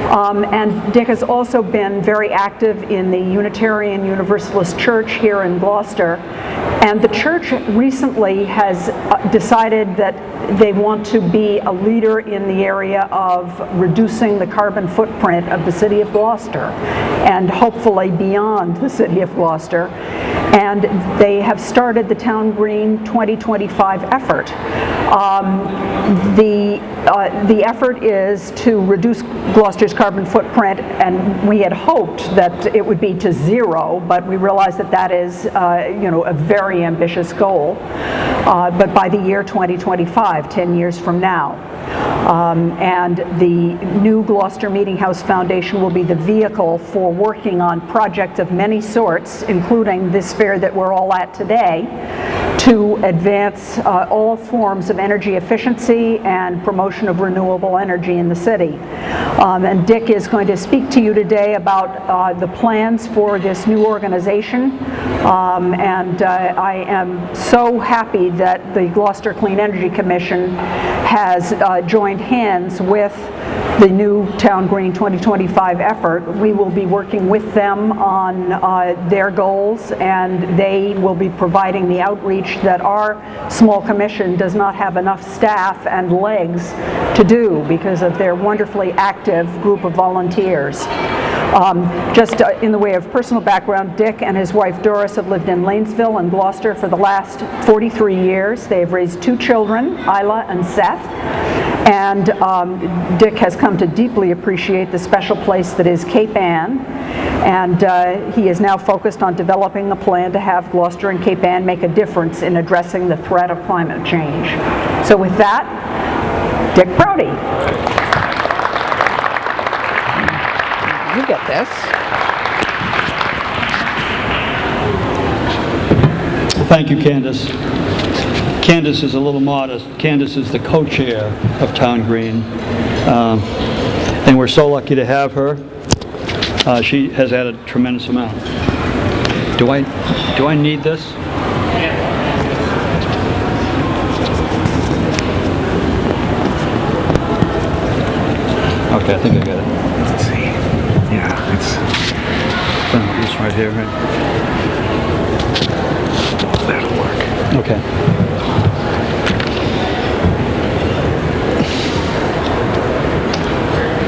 And Dick has also been very active in the Unitarian Universalist Church here in Gloucester. And the church recently has decided that they want to be a leader in the area of reducing the carbon footprint of the city of Gloucester and hopefully beyond the city of Gloucester. And they have started the TownGreen 2025 effort. The effort is to reduce Gloucester's carbon footprint, and we had hoped that it would be to zero, but we realize that that is a very ambitious goal. But by the year 2025, 10 years from now. And the new Gloucester Meeting House Foundation will be the vehicle for working on projects of many sorts, including this fair that we're all at today, to advance all forms of energy efficiency and promotion of renewable energy in the city. And Dick is going to speak to you today about the plans for this new organization. And I am so happy that the Gloucester Clean Energy Commission has joined hands with the new TownGreen 2025 effort. We will be working with them on their goals, and they will be providing the outreach that our small commission does not have enough staff and legs to do because of their wonderfully active group of volunteers. Just in the way of personal background, Dick and his wife Doris have lived in Lanesville and Gloucester for the last 43 years. They have raised 2 children, Isla and Seth. And Dick has come to deeply appreciate the special place that is Cape Ann. And he is now focused on developing a plan to have Gloucester and Cape Ann make a difference in addressing the threat of climate change. So with that, Dick Prouty. You get this. Thank you, Candace. Candace is a little modest. Candace is the co-chair of TownGreen, and we're so lucky to have her. She has added a tremendous amount. Do I need this? Okay, I think I got it. Let's see. Yeah, This right here, right? that'll work. Okay.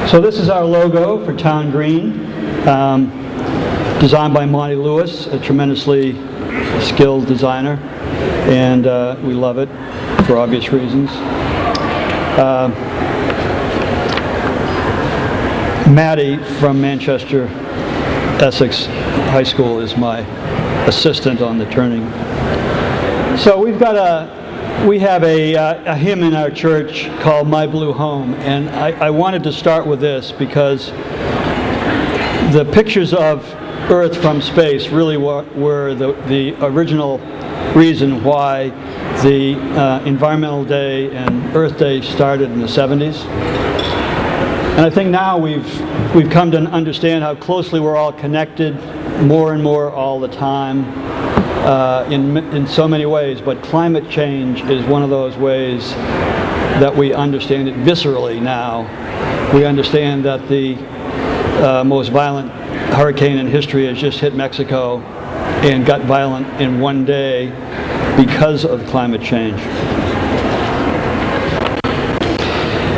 So this is our logo for TownGreen, designed by Monty Lewis, a tremendously skilled designer, and we love it for obvious reasons. Maddie from Manchester, Essex High School is my assistant on the turning. So we have a hymn in our church called My Blue Home, and I wanted to start with this because the pictures of Earth from space really were the original reason why the Environmental Day and Earth Day started in the 70s. And I think now we've come to understand how closely we're all connected, more and more all the time. In so many ways, but climate change is one of those ways that we understand it viscerally now. We understand that the most violent hurricane in history has just hit Mexico and got violent in one day because of climate change.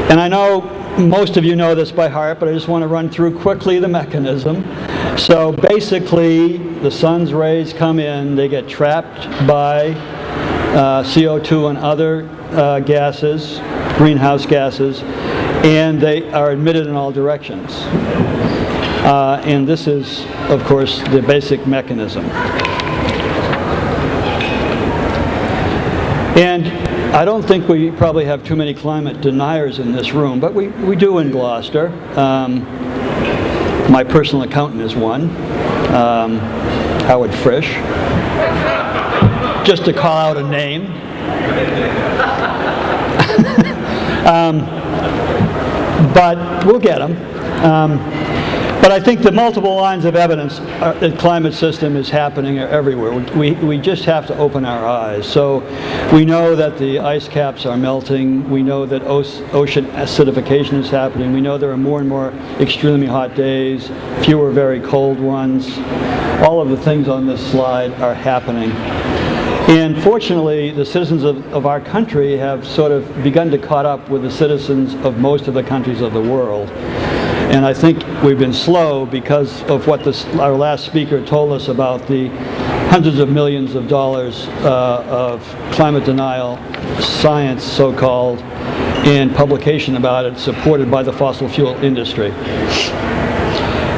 And I know most of you know this by heart, but I just want to run through quickly the mechanism. So basically, the sun's rays come in, they get trapped by CO2 and other gases, greenhouse gases, and they are emitted in all directions. And this is, of course, the basic mechanism. And I don't think we probably have too many climate deniers in this room, but we do in Gloucester. My personal accountant is one, Howard Frisch, just to call out a name. But we'll get them. But I think the multiple lines of evidence, the climate system is happening everywhere. We just have to open our eyes. So we know that the ice caps are melting. We know that ocean acidification is happening. We know there are more and more extremely hot days, fewer very cold ones. All of the things on this slide are happening. And fortunately, the citizens of our country have sort of begun to caught up with the citizens of most of the countries of the world. And I think we've been slow because of what our last speaker told us about the hundreds of millions of dollars of climate denial, science so-called, and publication about it supported by the fossil fuel industry.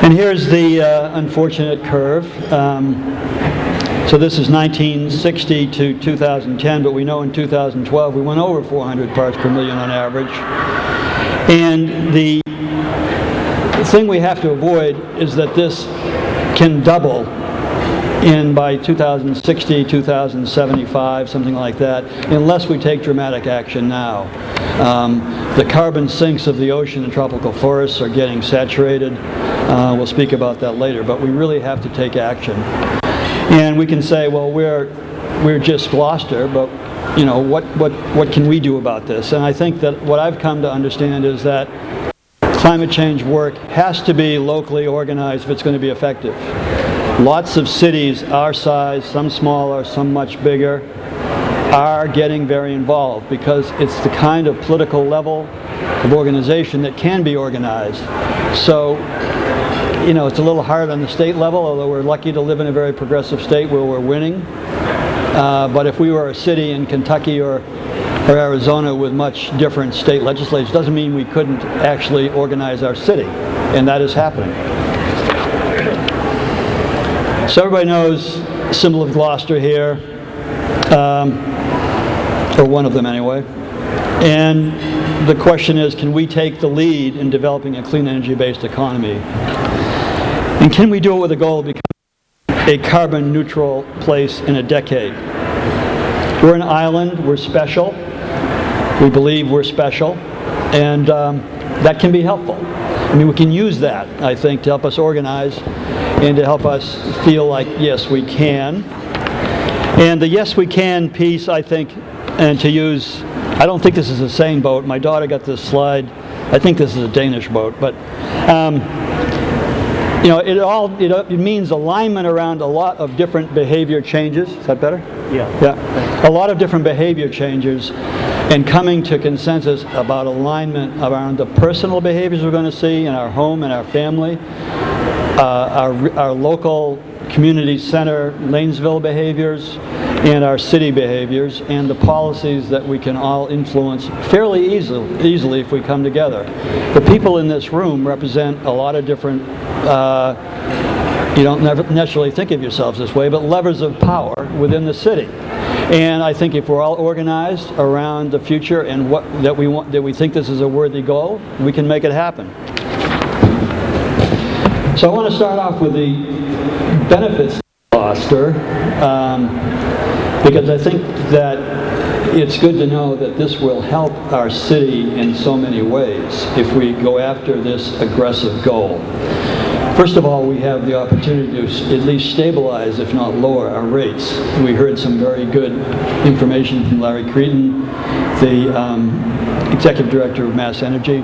And here's the unfortunate curve. So this is 1960 to 2010, but we know in 2012 we went over 400 parts per million on average. And the thing we have to avoid is that this can double by 2060, 2075, something like that, unless we take dramatic action now. The carbon sinks of the ocean and tropical forests are getting saturated. We'll speak about that later, but we really have to take action. And we can say, well, we're just Gloucester, but you know, what can we do about this? And I think that what I've come to understand is that climate change work has to be locally organized if it's going to be effective. Lots of cities our size, some smaller, some much bigger, are getting very involved because it's the kind of political level of organization that can be organized. So, you know, it's a little hard on the state level, although we're lucky to live in a very progressive state where we're winning. But if we were a city in Kentucky or Arizona with much different state legislatures, doesn't mean we couldn't actually organize our city, and that is happening. So everybody knows the symbol of Gloucester here, or one of them anyway. And the question is, can we take the lead in developing a clean energy-based economy? And can we do it with a goal of becoming a carbon neutral place in a decade? We're an island, we're special. We believe we're special, and that can be helpful. I mean, we can use that, I think, to help us organize and to help us feel like, yes, we can. And the yes, we can piece, I think, and to use, I don't think this is a sailing boat. My daughter got this slide. I think this is a Danish boat, but you know, it means alignment around a lot of different behavior changes. Is that better? Yeah. Yeah. A lot of different behavior changes, and coming to consensus about alignment around the personal behaviors we're going to see in our home and our family, our local community center, Lanesville behaviors, and our city behaviors, and the policies that we can all influence fairly easily if we come together. The people in this room represent a lot of different, you don't necessarily think of yourselves this way, but levers of power within the city. And I think if we're all organized around the future and that we think this is a worthy goal, we can make it happen. So I want to start off with the benefits of Gloucester, because I think that it's good to know that this will help our city in so many ways if we go after this aggressive goal. First of all, we have the opportunity to at least stabilize, if not lower, our rates. We heard some very good information from Larry Creedon, the Executive Director of Mass Energy.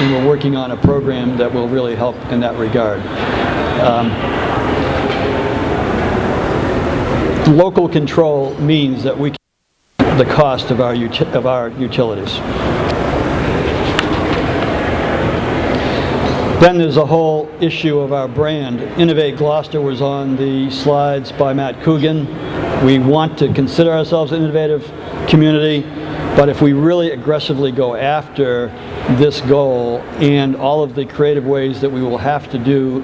And we're working on a program that will really help in that regard. Local control means that we can control the cost of our utilities. Then there's a whole issue of our brand. Innovate Gloucester was on the slides by Matt Coogan. We want to consider ourselves an innovative community, but if we really aggressively go after this goal and all of the creative ways that we will have to do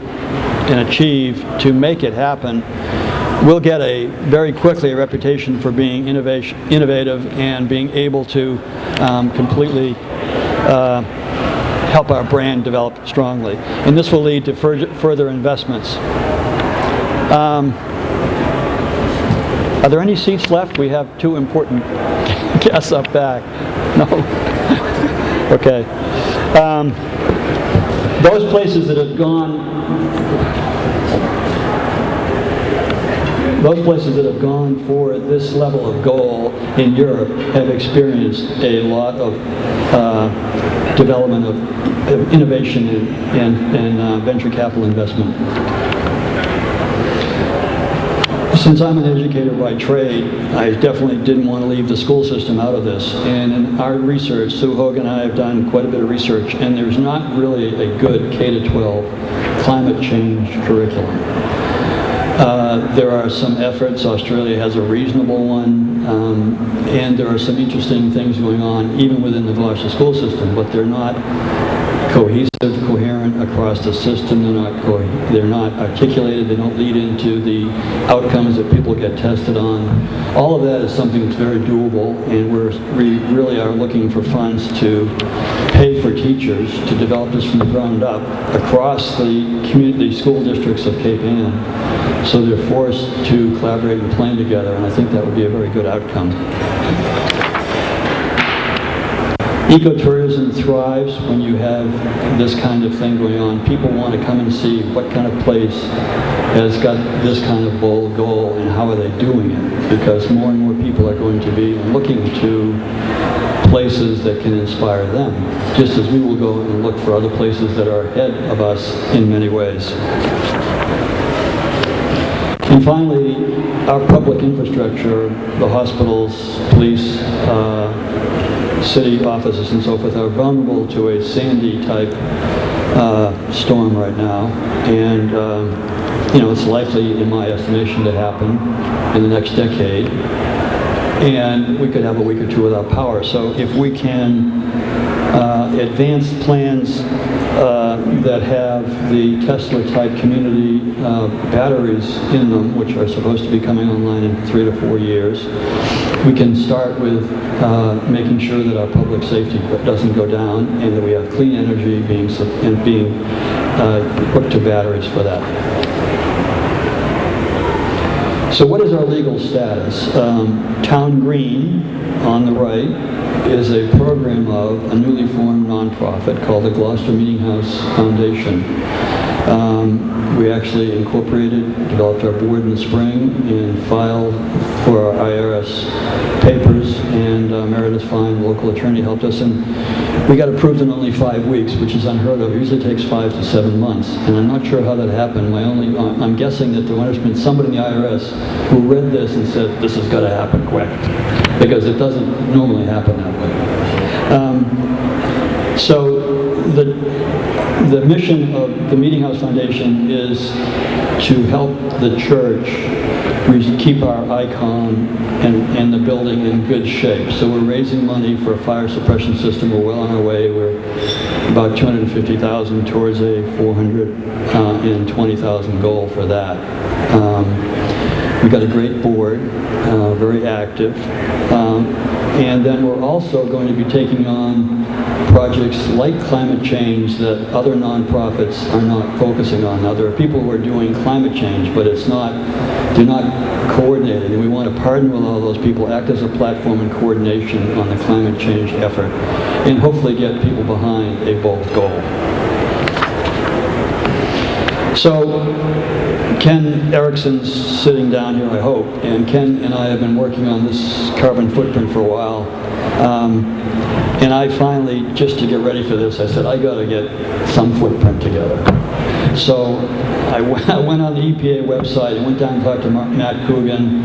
and achieve to make it happen, we'll get very quickly a reputation for being innovative and being able to completely help our brand develop strongly. And this will lead to further investments. Are there any seats left? We have two important guests up back. No? Okay. those places that have gone for this level of goal in Europe have experienced a lot of development of innovation and venture capital investment. Since I'm an educator by trade, I definitely didn't want to leave the school system out of this. And in our research, Sue Hogan and I have done quite a bit of research, and there's not really a good K-12 climate change curriculum. There are some efforts. Australia has a reasonable one, and there are some interesting things going on even within the Gloucester school system, but they're not cohesive, coherent across the system. They're not articulated. They don't lead into the outcomes that people get tested on. All of that is something that's very doable, and we really are looking for funds to pay for teachers to develop this from the ground up across the community school districts of Cape Ann. So they're forced to collaborate and plan together, and I think that would be a very good outcome. Ecotourism thrives when you have this kind of thing going on. People want to come and see what kind of place has got this kind of bold goal and how are they doing it, because more and more people are going to be looking to places that can inspire them, just as we will go and look for other places that are ahead of us in many ways. And finally, our public infrastructure, the hospitals, police, city offices and so forth are vulnerable to a Sandy type storm right now, and it's likely, in my estimation, to happen in the next decade, and we could have a week or two without power. So if we can advance plans that have the Tesla type community batteries in them, which are supposed to be coming online in 3 to 4 years, we can start with making sure that our public safety doesn't go down and that we have clean energy being hooked to batteries for that. So what is our legal status? TownGreen, on the right, is a program of a newly formed nonprofit called the Gloucester Meeting House Foundation. We actually incorporated, developed our board in the spring, and filed for our IRS papers, and Meredith Fine, the local attorney, helped us, and we got approved in only 5 weeks, which is unheard of. It usually takes 5 to 7 months, and I'm not sure how that happened. I'm guessing that there must have been somebody in the IRS who read this and said, this has got to happen quick, because it doesn't normally happen that way. So the mission of the Meeting House Foundation is to help the church keep our icon and the building in good shape. So we're raising money for a fire suppression system. We're well on our way. We're about $250,000 towards a $420,000 goal for that. We've got a great board, very active. And then we're also going to be taking on projects like climate change that other nonprofits are not focusing on. Now, there are people who are doing climate change, but they're not coordinated, and we want to partner with all those people, act as a platform and coordination on the climate change effort, and hopefully get people behind a bold goal. So, Ken Erickson's sitting down here, I hope, and Ken and I have been working on this carbon footprint for a while. And I finally, just to get ready for this, I said, I got to get some footprint together. So I went on the EPA website and went down and talked to Matt Coogan.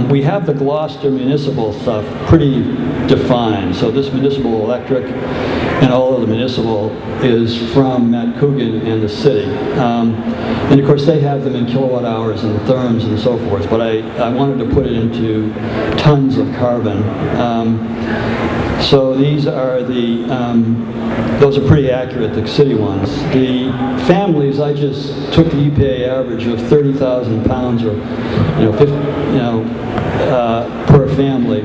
We have the Gloucester municipal stuff pretty defined. So this municipal electric and all of the municipal is from Matt Coogan and the city. And of course they have them in kilowatt hours and therms and so forth, but I wanted to put it into tons of carbon. So these are those are pretty accurate, the city ones. The families, I just took the EPA average of 30,000 pounds or, 50, per family,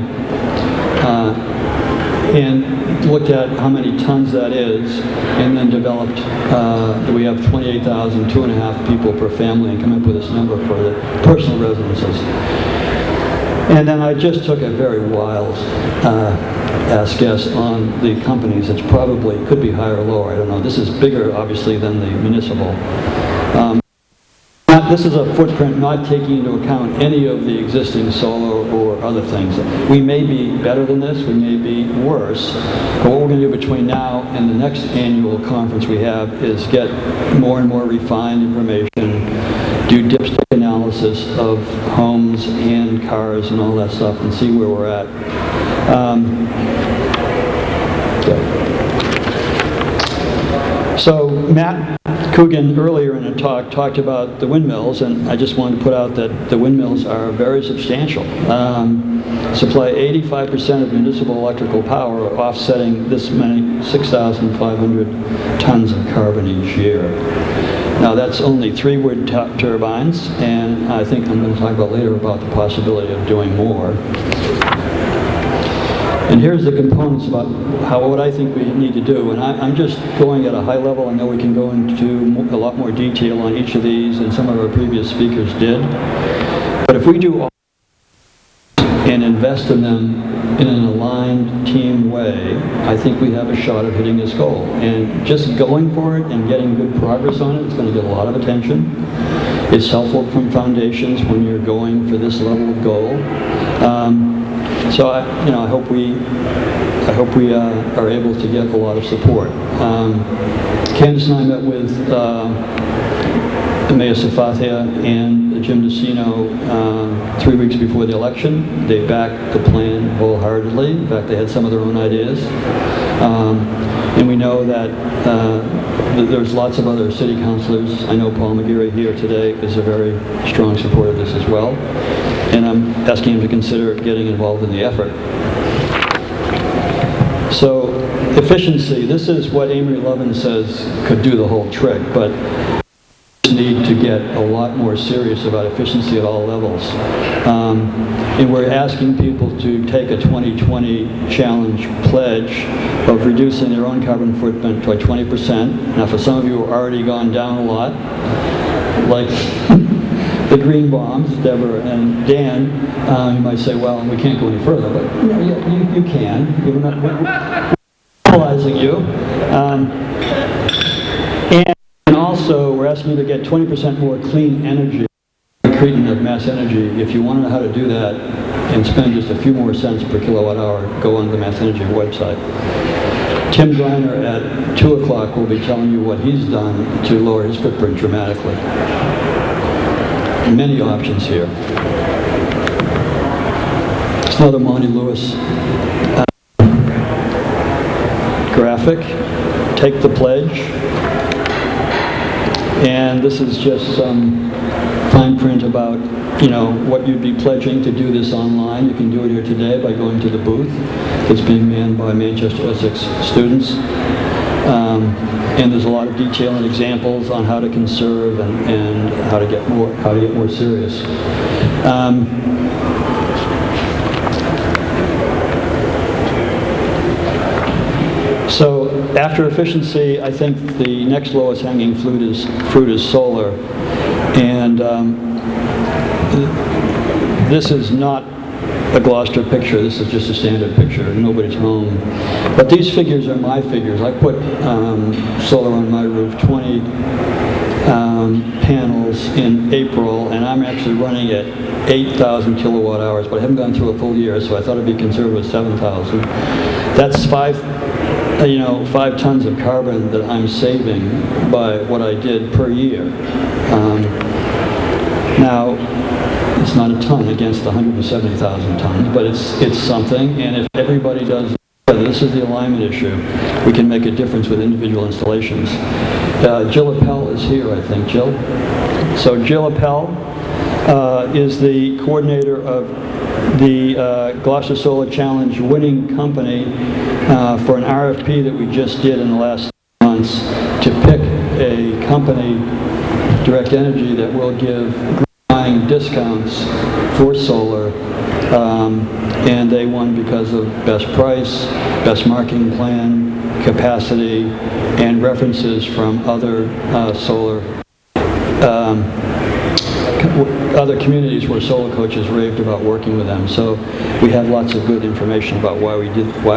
and looked at how many tons that is, and then developed, we have 28,000, 2.5 people per family, and come up with this number for the personal residences. And then I just took a very wild ask guess on the companies, it's probably, could be higher or lower, I don't know. This is bigger, obviously, than the municipal. This is a footprint not taking into account any of the existing solar or other things. We may be better than this, we may be worse, but what we're going to do between now and the next annual conference we have is get more and more refined information, do dipstick analysis of homes and cars and all that stuff, and see where we're at. So Matt Coogan earlier in a talk talked about the windmills, and I just wanted to put out that the windmills are very substantial. Supply 85% of municipal electrical power, offsetting this many 6,500 tons of carbon each year. Now that's only 3 wind turbines, and I think I'm going to talk about later about the possibility of doing more. And here's the components about what I think we need to do. And I'm just going at a high level. I know we can go into a lot more detail on each of these, and some of our previous speakers did. But if we do all and invest in them in an aligned team way, I think we have a shot at hitting this goal. And just going for it and getting good progress on it, it's going to get a lot of attention. It's helpful from foundations when you're going for this level of goal. So I hope we are able to get a lot of support. Candace and I met with Mayor Safathia and Jim DeCino 3 weeks before the election. They backed the plan wholeheartedly. In fact, they had some of their own ideas. And we know that there's lots of other city councilors. I know Paul McGeary here today is a very strong supporter of this as well. And I'm asking him to consider getting involved in the effort. So, efficiency, this is what Amory Lovin says could do the whole trick, but we need to get a lot more serious about efficiency at all levels. And we're asking people to take a 2020 challenge pledge of reducing their own carbon footprint by 20%. Now, for some of you who have already gone down a lot, like the green bombs, Deborah and Dan, you might say, well, we can't go any further, but you can. We're not penalizing you. And also, we're asking you to get 20% more clean energy, treatment of mass energy. If you want to know how to do that and spend just a few more cents per kilowatt hour, go on the Mass Energy website. Tim Greiner at 2 o'clock will be telling you what he's done to lower his footprint dramatically. Many options here. It's another Monty Lewis graphic. Take the pledge. And this is just some fine print about, what you'd be pledging to do this online. You can do it here today by going to the booth. It's being manned by Manchester Essex students. And there's a lot of detail and examples on how to conserve and how to get more serious. So after efficiency, I think the next lowest hanging fruit is solar. And this is not a Gloucester picture. This is just a standard picture. Nobody's home. But these figures are my figures. I put solar on my roof, 20 panels in April, and I'm actually running at 8,000 kilowatt hours, but I haven't gone through a full year, so I thought I'd be conservative with 7,000. That's 5 tons of carbon that I'm saving by what I did per year. Now, it's not a ton against the 170,000 tons, but it's something, and if everybody does, this is the alignment issue, we can make a difference with individual installations. Jill Appel is here, I think. Jill? So Jill Appel is the coordinator of the Gloucester Solar Challenge winning company for an RFP that we just did in the last months to pick a company, Direct Energy, that will give buying discounts for solar, and they won because of best price, best marketing plan, capacity, and references from other solar other communities where solar coaches raved about working with them. So we have lots of good information about why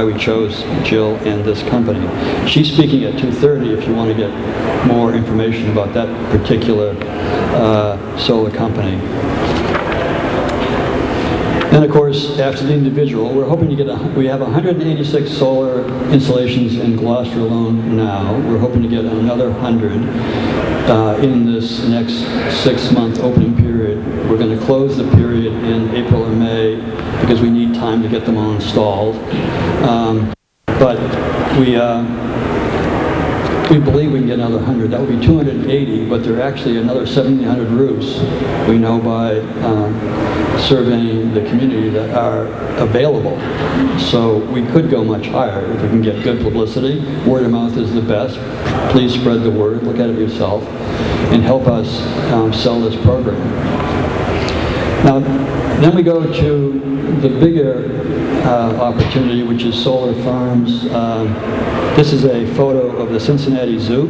we chose Jill and this company. She's speaking at 2:30 if you want to get more information about that particular solar company. And of course, after the individual, we're hoping to get, we have 186 solar installations in Gloucester alone now. We're hoping to get another 100 in this next 6-month opening period. We're going to close the period in April or May because we need time to get them all installed. But we believe we can get another 100. That would be 280, but there are actually another 1,700 roofs we know by surveying the community that are available. So we could go much higher if we can get good publicity. Word of mouth is the best. Please spread the word, look at it yourself, and help us sell this program. Now, then we go to the bigger opportunity, which is solar farms. This is a photo of the Cincinnati Zoo,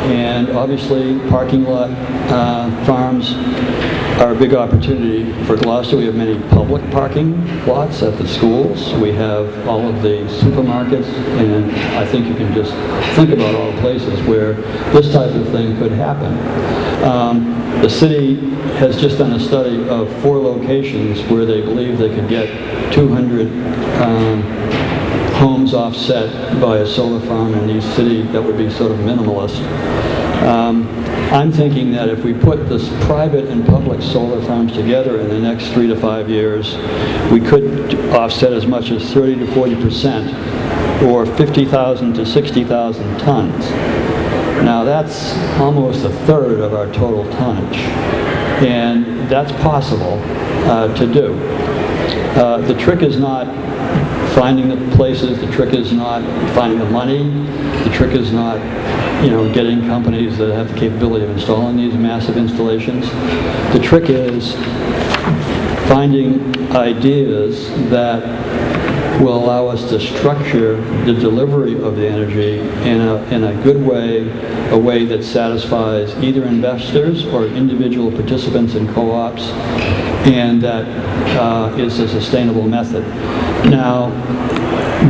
and obviously parking lot farms are a big opportunity for Gloucester. We have many public parking lots at the schools. We have all of the supermarkets, and I think you can just think about all the places where this type of thing could happen. The city has just done a study of 4 locations where they believe they could get 200 homes offset by a solar farm in each city that would be sort of minimalist. I'm thinking that if we put this private and public solar farms together in the next 3 to 5 years, we could offset as much as 30 to 40%, or 50,000 to 60,000 tons. Now that's almost a third of our total tonnage, and that's possible to do. The trick is not finding the places, the trick is not finding the money, the trick is not getting companies that have the capability of installing these massive installations. The trick is finding ideas that will allow us to structure the delivery of the energy in a good way, a way that satisfies either investors or individual participants in co-ops, and that is a sustainable method. Now,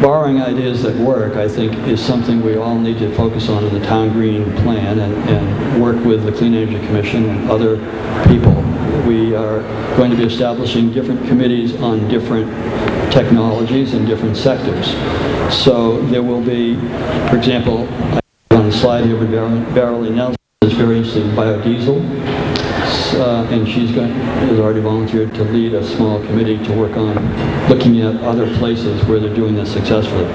borrowing ideas that work, I think, is something we all need to focus on in the TownGreen plan and work with the Clean Energy Commission and other people. We are going to be establishing different committees on different technologies in different sectors. So there will be, for example, on the slide here with Beverly Nelson is very interested in biodiesel, and she has already volunteered to lead a small committee to work on looking at other places where they're doing this successfully.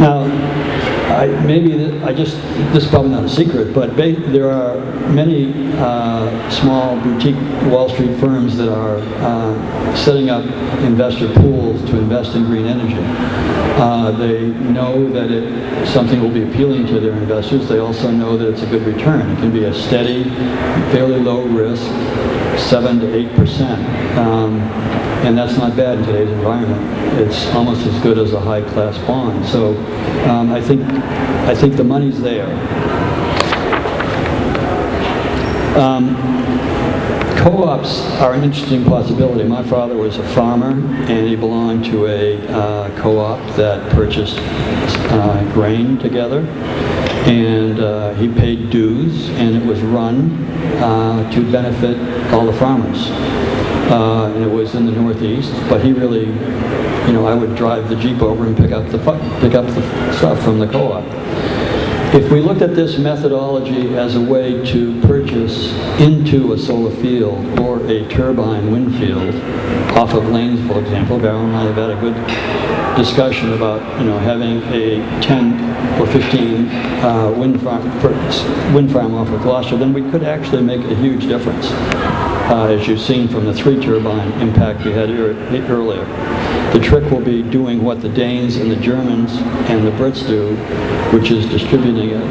Now, this is probably not a secret, but there are many small boutique Wall Street firms that are setting up investor pools to invest in green energy. They know that something will be appealing to their investors. They also know that it's a good return. It can be a steady, fairly low risk, 7 to 8%. And that's not bad in today's environment. It's almost as good as a high-class bond. So I think the money's there. Co-ops are an interesting possibility. My father was a farmer, and he belonged to a co-op that purchased grain together, and he paid dues, and it was run to benefit all the farmers. And it was in the Northeast, but he really, I would drive the Jeep over and pick up the stuff from the co-op. If we looked at this methodology as a way to purchase into a solar field or a turbine wind field off of lanes, for example, Beryl and I have had a good discussion about having a 10 or 15 wind farm off of Gloucester, then we could actually make a huge difference, as you've seen from the 3 turbine impact we had earlier. The trick will be doing what the Danes and the Germans and the Brits do, which is distributing it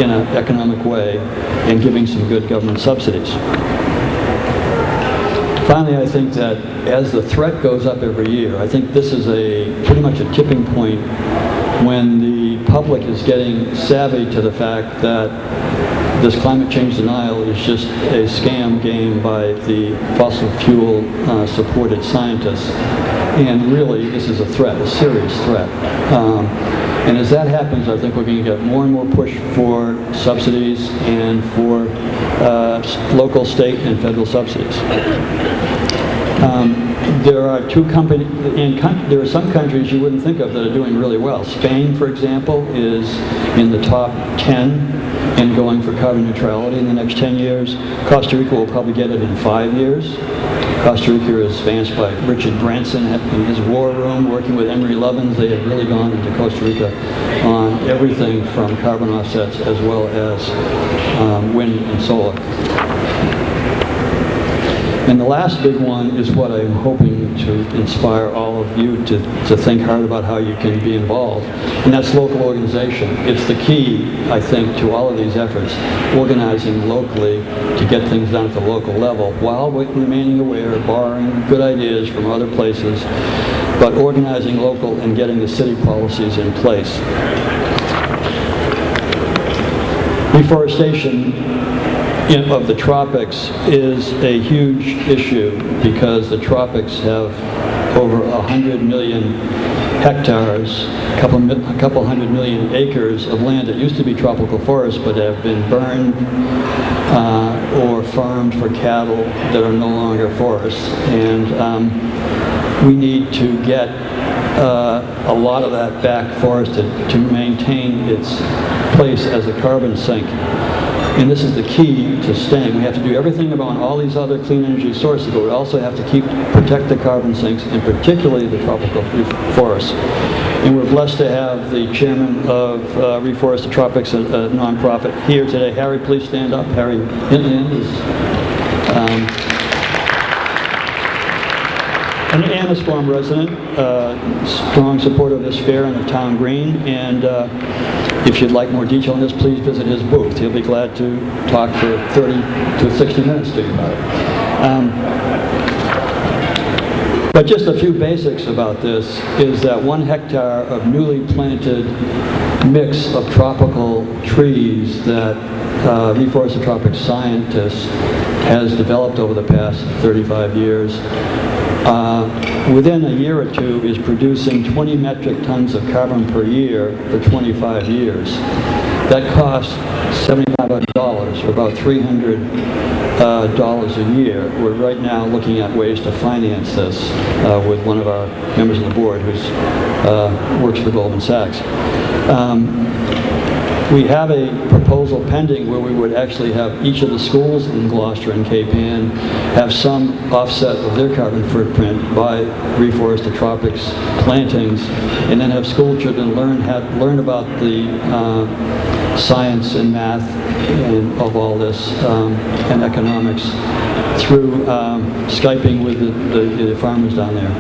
in an economic way and giving some good government subsidies. Finally, I think that as the threat goes up every year, I think this is pretty much a tipping point when the public is getting savvy to the fact that this climate change denial is just a scam game by the fossil fuel supported scientists. And really, this is a threat, a serious threat. And as that happens, I think we're going to get more and more push for subsidies and for local, state, and federal subsidies. There are there are some countries you wouldn't think of that are doing really well. Spain, for example, is in the top 10 in going for carbon neutrality in the next 10 years. Costa Rica will probably get it in 5 years. Costa Rica is advanced by Richard Branson in his war room, working with Emery Lovins. They have really gone into Costa Rica on everything from carbon offsets as well as wind and solar. And the last big one is what I'm hoping to inspire all of you to think hard about how you can be involved, and that's local organization. It's the key, I think, to all of these efforts, organizing locally to get things done at the local level while remaining aware, borrowing good ideas from other places, but organizing local and getting the city policies in place. Reforestation of the tropics is a huge issue because the tropics have over 100 million hectares, a couple hundred million acres of land that used to be tropical forests but have been burned or farmed for cattle that are no longer forests. And we need to get a lot of that back forested to maintain its place as a carbon sink. And this is the key to staying. We have to do everything about all these other clean energy sources, but we also have to protect the carbon sinks, and particularly the tropical forests. And we're blessed to have the chairman of Reforest the Tropics, a nonprofit, here today. Harry, please stand up. Harry Hinton is an Annisquam resident, strong supporter of this fair and of TownGreen, and if you'd like more detail on this, please visit his booth. He'll be glad to talk for 30 to 60 minutes to you about it. But just a few basics about this is that 1 hectare of newly planted mix of tropical trees that Reforest the Tropics scientists has developed over the past 35 years within a year or two is producing 20 metric tons of carbon per year for 25 years. That costs $7,500, or about $300 a year. We're right now looking at ways to finance this with one of our members of the board who works for Goldman Sachs. We have a proposal pending where we would actually have each of the schools in Gloucester and Cape Ann have some offset of their carbon footprint by Reforest the Tropics plantings, and then have school children learn about the science and math and of all this and economics through Skyping with the farmers down there.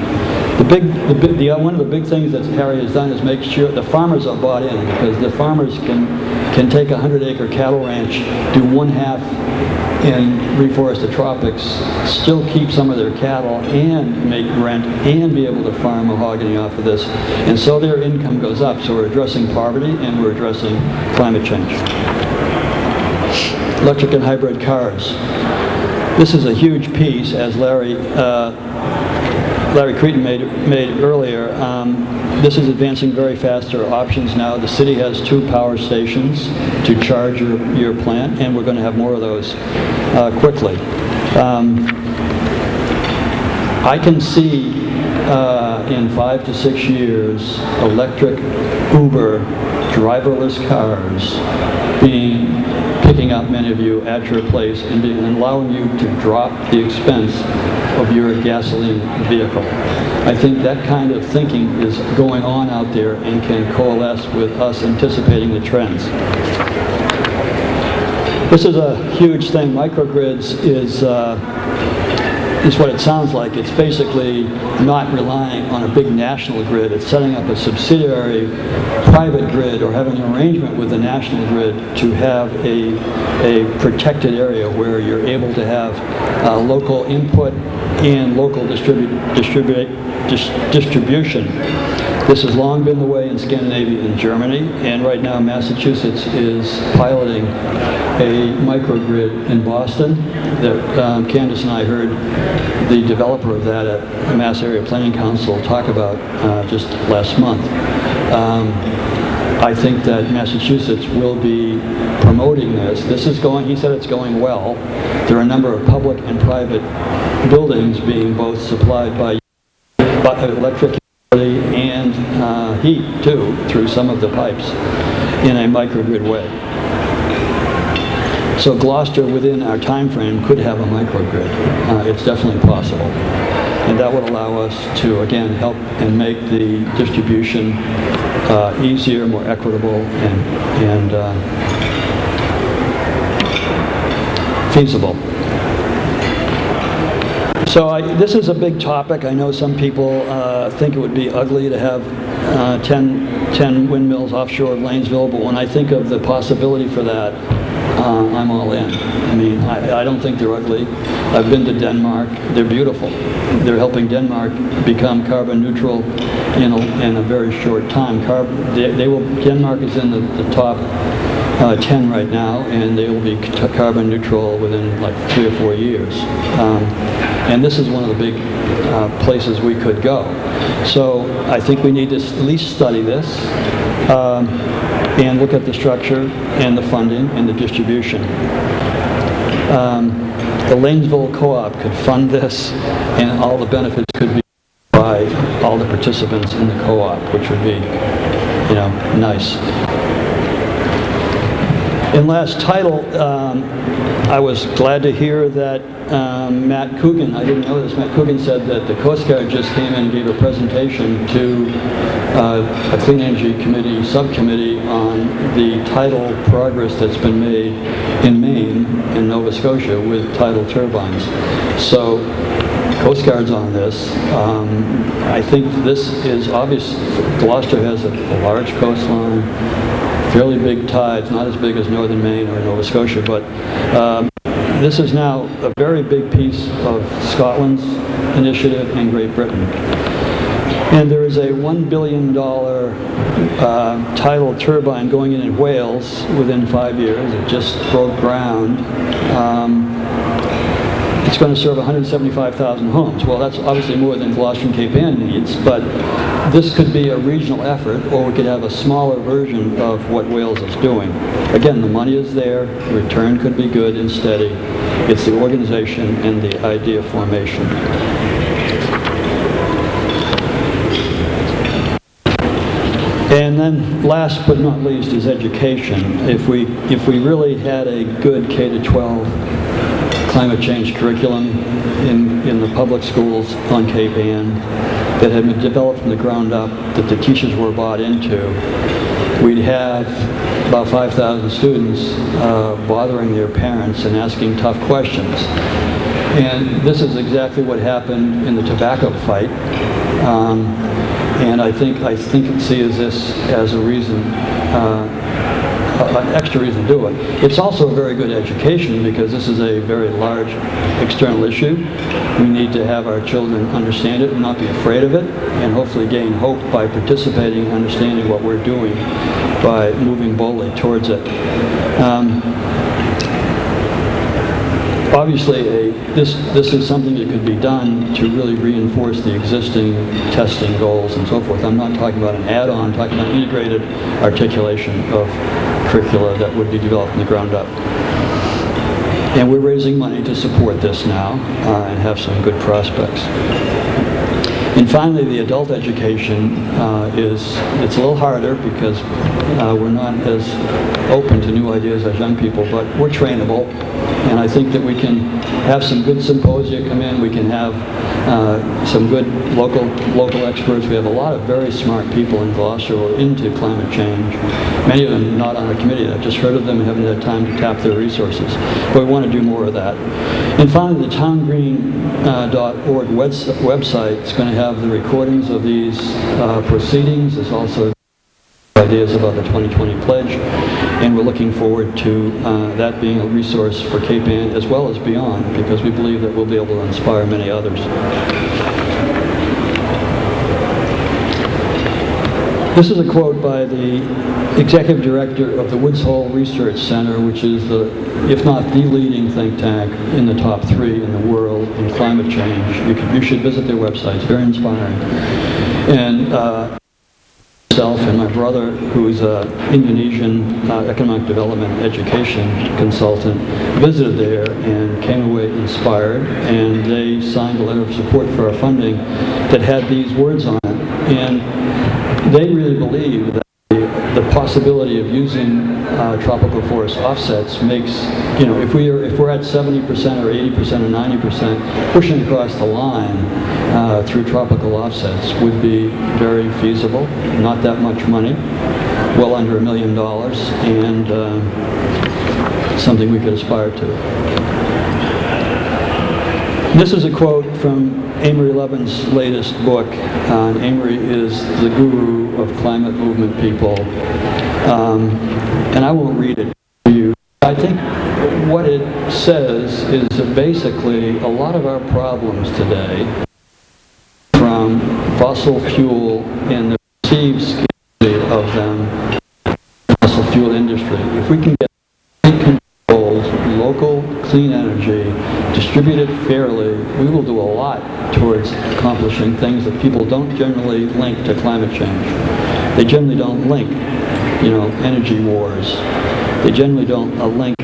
One of the big things that Harry has done is make sure the farmers are bought in, because the farmers can take a 100-acre cattle ranch, do 1/2 in Reforest the Tropics, still keep some of their cattle and make rent and be able to farm mahogany off of this. And so their income goes up. So we're addressing poverty and we're addressing climate change. Electric and hybrid cars. This is a huge piece, as Larry Cretan made earlier. This is advancing very fast. There are options now. The city has 2 power stations to charge your plant, and we're going to have more of those quickly. I can see in 5 to 6 years electric Uber driverless cars picking up many of you at your place and allowing you to drop the expense of your gasoline vehicle. I think that kind of thinking is going on out there and can coalesce with us anticipating the trends. This is a huge thing. Microgrids is what it sounds like. It's basically not relying on a big national grid. It's setting up a subsidiary private grid or having an arrangement with the national grid to have a protected area where you're able to have local input and local distribution. This has long been the way in Scandinavia and Germany, and right now Massachusetts is piloting a microgrid in Boston that Candace and I heard the developer of that at the Mass Area Planning Council talk about just last month. I think that Massachusetts will be promoting this. This is going, he said it's going well. There are a number of public and private buildings being both supplied by electric and heat too through some of the pipes in a microgrid way. So Gloucester within our time frame could have a microgrid. It's definitely possible. And that would allow us to again help and make the distribution easier, more equitable, and feasible. So this is a big topic. I know some people think it would be ugly to have 10 windmills offshore of Lanesville, but when I think of the possibility for that, I'm all in. I mean, I don't think they're ugly. I've been to Denmark. They're beautiful. They're helping Denmark become carbon neutral in a very short time. Denmark is in the top 10 right now, and they will be carbon neutral within like 3 or 4 years. And this is one of the big places we could go. So I think we need to at least study this and look at the structure and the funding and the distribution. The Lanesville Co-op could fund this, and all the benefits could be by all the participants in the co-op, which would be, nice. In last title, I was glad to hear that Matt Coogan, I didn't know this, Matt Coogan said that the Coast Guard just came in and gave a presentation to a Clean Energy Committee subcommittee on the tidal progress that's been made in Maine and Nova Scotia with tidal turbines. So Coast Guard's on this. I think this is obvious. Gloucester has a large coastline, fairly big tides, not as big as northern Maine or Nova Scotia, but this is now a very big piece of Scotland's initiative and Great Britain. And there is a $1 billion tidal turbine going in Wales within 5 years. It just broke ground. It's going to serve 175,000 homes. Well, that's obviously more than Gloucester and Cape Ann needs, but this could be a regional effort, or we could have a smaller version of what Wales is doing. Again, the money is there, the return could be good and steady. It's the organization and the idea formation. And then last but not least is education. If we really had a good K-12 climate change curriculum in the public schools on Cape Ann that had been developed from the ground up, that the teachers were bought into, we'd have about 5,000 students bothering their parents and asking tough questions. And this is exactly what happened in the tobacco fight. And I think see this as a reason, an extra reason to do it. It's also a very good education because this is a very large external issue. We need to have our children understand it and not be afraid of it, and hopefully gain hope by participating and understanding what we're doing by moving boldly towards it. Obviously, this is something that could be done to really reinforce the existing testing goals and so forth. I'm not talking about an add-on, I'm talking about integrated articulation of curricula that would be developed from the ground up. And we're raising money to support this now and have some good prospects. And finally, the adult education it's a little harder because we're not as open to new ideas as young people, but we're trainable. And I think that we can have some good symposia come in. We can have some good local experts. We have a lot of very smart people in Gloucester who are into climate change. Many of them not on the committee. I've just heard of them and haven't had time to tap their resources. But we want to do more of that. And finally, the TownGreen.org website is going to have the recordings of these proceedings. There's also ideas about the 2020 pledge, and we're looking forward to that being a resource for Cape Ann as well as beyond, because we believe that we'll be able to inspire many others. This is a quote by the executive director of the Woods Hole Research Center, which is the, if not the leading think tank in the top 3 in the world in climate change. You should visit their website. It's very inspiring. And myself and my brother, who's an Indonesian economic development education consultant, visited there and came away inspired, and they signed a letter of support for our funding that had these words on it. And they really believe that the possibility of using tropical forest offsets makes, if we're at 70% or 80% or 90%, pushing across the line through tropical offsets would be very feasible. Not that much money, well under $1 million, and something we could aspire to. This is a quote from Amory Levin's latest book. Amory is the guru of climate movement people. And I won't read it to you. I think what it says is that basically a lot of our problems today, from fossil fuel and the perceived scarcity of them, fossil fuel industry, if we can get controlled, local clean energy, distributed fairly, we will do a lot towards accomplishing things that people don't generally link to climate change. They generally don't link, energy wars. They generally don't link,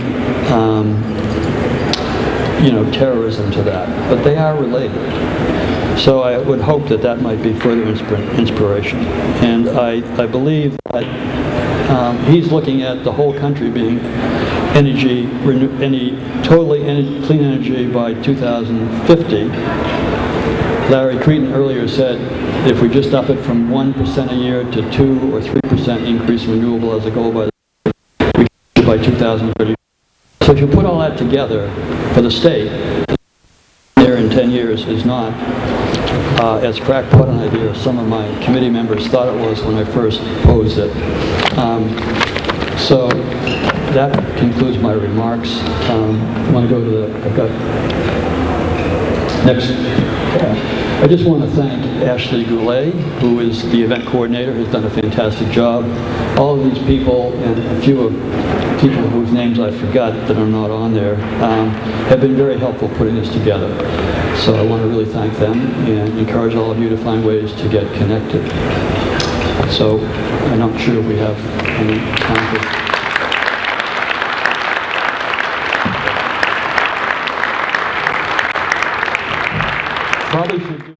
terrorism to that, but they are related. So I would hope that that might be further inspiration. And I believe that he's looking at the whole country being totally clean energy by 2050. Larry Cretin earlier said if we just up it from 1% a year to 2 or 3% increase in renewable as a goal by 2030. So if you put all that together for the state, there in 10 years is not as crackpot an idea as some of my committee members thought it was when I first posed it. So that concludes my remarks. I want to go to I've got next. I just want to thank Ashley Goulet, who is the event coordinator, has done a fantastic job. All of these people, and a few of people whose names I forgot that are not on there, have been very helpful putting this together. So I want to really thank them and encourage all of you to find ways to get connected. So I'm not sure if we have any time for... Probably should do